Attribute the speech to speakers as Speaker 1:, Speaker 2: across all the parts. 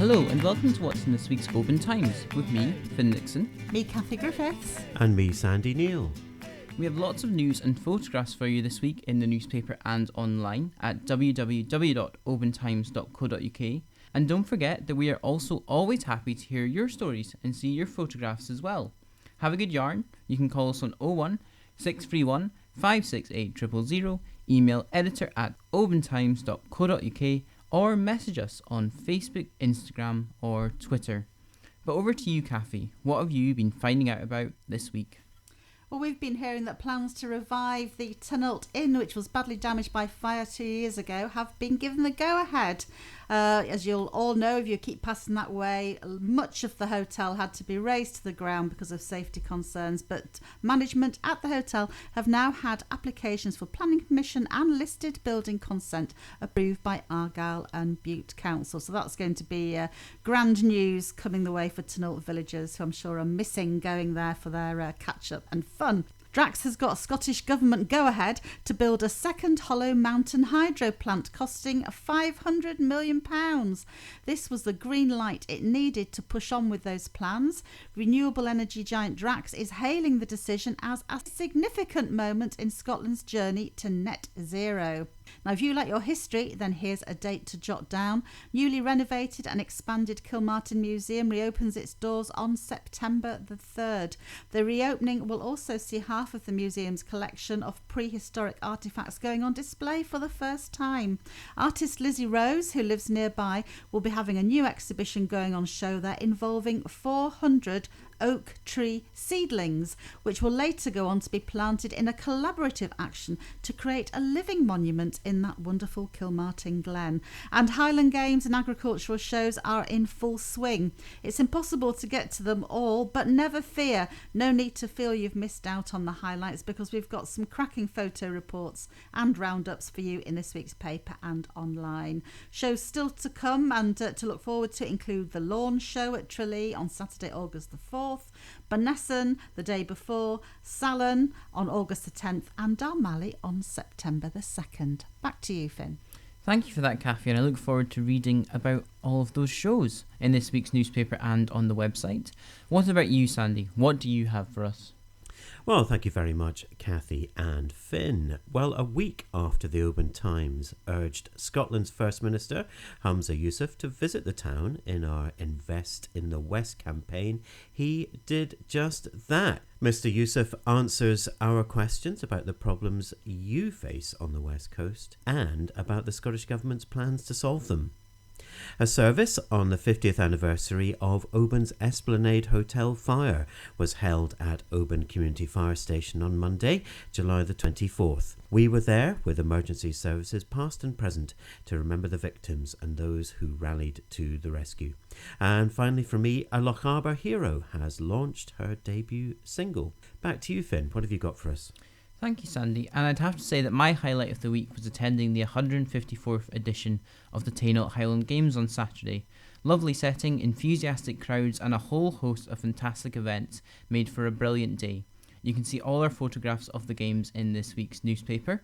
Speaker 1: Hello and welcome to what's in this week's Oban Times with me, Finn Nixon.
Speaker 2: Me, Kathy Griffiths.
Speaker 3: And me, Sandy Neal.
Speaker 1: We have lots of news and photographs for you this week in the newspaper and online at www.obantimes.co.uk. And don't forget that we are also always happy to hear your stories and see your photographs as well. Have a good yarn. You can call us on 01 631 568 000, email editor@obantimes.co.uk, or message us on Facebook, Instagram or Twitter. But over to you, Kathy. What have you been finding out about this week?
Speaker 2: Well, we've been hearing that plans to revive the Taynuilt Inn, which was badly damaged by fire 2 years ago, have been given the go-ahead. As you'll all know, if you keep passing that way, much of the hotel had to be razed to the ground because of safety concerns, but management at the hotel have now had applications for planning permission and listed building consent approved by Argyll and Bute Council. So that's going to be grand news coming the way for Taynuilt villagers, who I'm sure are missing going there for their catch-up and fun. Drax has got a Scottish Government go-ahead to build a second hollow mountain hydro plant costing £500 million. This was the green light it needed to push on with those plans. Renewable energy giant Drax is hailing the decision as a significant moment in Scotland's journey to net zero. Now, if you like your history, then here's a date to jot down. Newly renovated and expanded Kilmartin Museum reopens its doors on September the 3rd. The reopening will also see half of the museum's collection of prehistoric artefacts going on display for the first time. Artist Lizzie Rose, who lives nearby, will be having a new exhibition going on show there involving 400 oak tree seedlings, which will later go on to be planted in a collaborative action to create a living monument in that wonderful Kilmartin Glen. And Highland games and agricultural shows are in full swing. It's impossible to get to them all, but never fear, no need to feel you've missed out on the highlights, because we've got some cracking photo reports and roundups for you in this week's paper and online. Shows still to come and to look forward to include the Lawn Show at Tralee on Saturday, August the 4th, Bonesson the day before, Salon on August the 10th, and Darmally on September the 2nd. Back to you, Finn.
Speaker 1: Thank you for that, Kathy, and I look forward to reading about all of those shows in this week's newspaper and on the website. What about you, Sandy? What do you have for us?
Speaker 3: Well, thank you very much, Kathy and Finn. Well, a week after the Oban Times urged Scotland's First Minister, Humza Yousaf, to visit the town in our Invest in the West campaign, he did just that. Mr. Yousaf answers our questions about the problems you face on the West Coast and about the Scottish Government's plans to solve them. A service on the 50th anniversary of Oban's Esplanade Hotel fire was held at Oban Community Fire Station on Monday, July the 24th. We were there with emergency services past and present to remember the victims and those who rallied to the rescue. And finally for me, a Loch Awe hero has launched her debut single. Back to you, Finn. What have you got for us?
Speaker 1: Thank you, Sandy. And I'd have to say that my highlight of the week was attending the 154th edition of the Taynuilt Highland Games on Saturday. Lovely setting, enthusiastic crowds, and a whole host of fantastic events made for a brilliant day. You can see all our photographs of the games in this week's newspaper.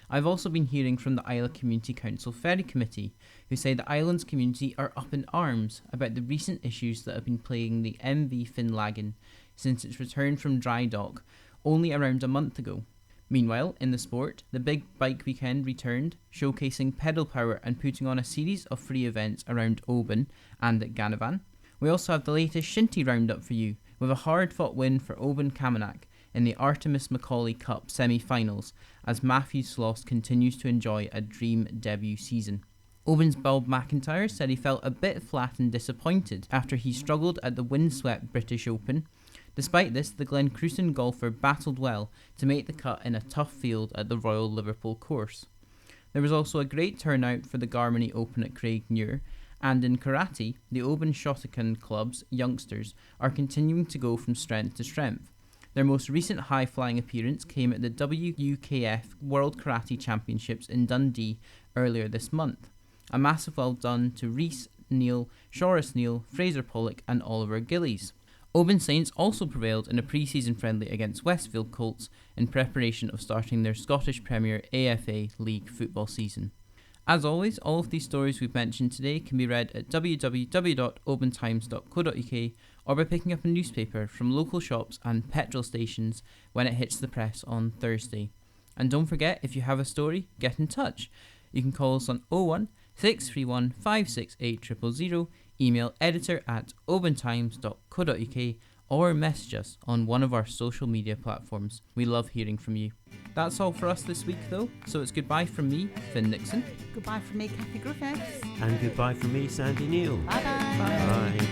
Speaker 1: I've also been hearing from the Isla Community Council Ferry Committee, who say the island's community are up in arms about the recent issues that have been plaguing the MV Finlaggan since its return from dry dock only around a month ago. Meanwhile, in the sport, the Big Bike Weekend returned, showcasing pedal power and putting on a series of free events around Oban and at Ganavan. We also have the latest Shinty roundup for you, with a hard-fought win for Oban Camanachd in the Artemis Macaulay Cup semi-finals, as Matthew Sloss continues to enjoy a dream debut season. Oban's Bob McIntyre said he felt a bit flat and disappointed after he struggled at the windswept British Open. Despite this, the Glencrusen golfer battled well to make the cut in a tough field at the Royal Liverpool course. There was also a great turnout for the Garminy Open at Craigmuir, and in karate, the Oban Shotokan Club's youngsters are continuing to go from strength to strength. Their most recent high-flying appearance came at the WUKF World Karate Championships in Dundee earlier this month. A massive well done to Rhys Neal, Shoris Neal, Fraser Pollock and Oliver Gillies. Oban Saints also prevailed in a pre-season friendly against Westfield Colts in preparation of starting their Scottish Premier AFA League football season. As always, all of these stories we've mentioned today can be read at www.obantimes.co.uk or by picking up a newspaper from local shops and petrol stations when it hits the press on Thursday. And don't forget, if you have a story, get in touch. You can call us on 01 631 568 000, email editor@obantimes.co.uk, or message us on one of our social media platforms. We love hearing from you. That's all for us this week, though, so it's goodbye from me, Finn Nixon.
Speaker 2: Goodbye from me, Kathy Griffiths.
Speaker 3: And goodbye from me, Sandy Neal.
Speaker 2: Bye-bye.
Speaker 3: Bye.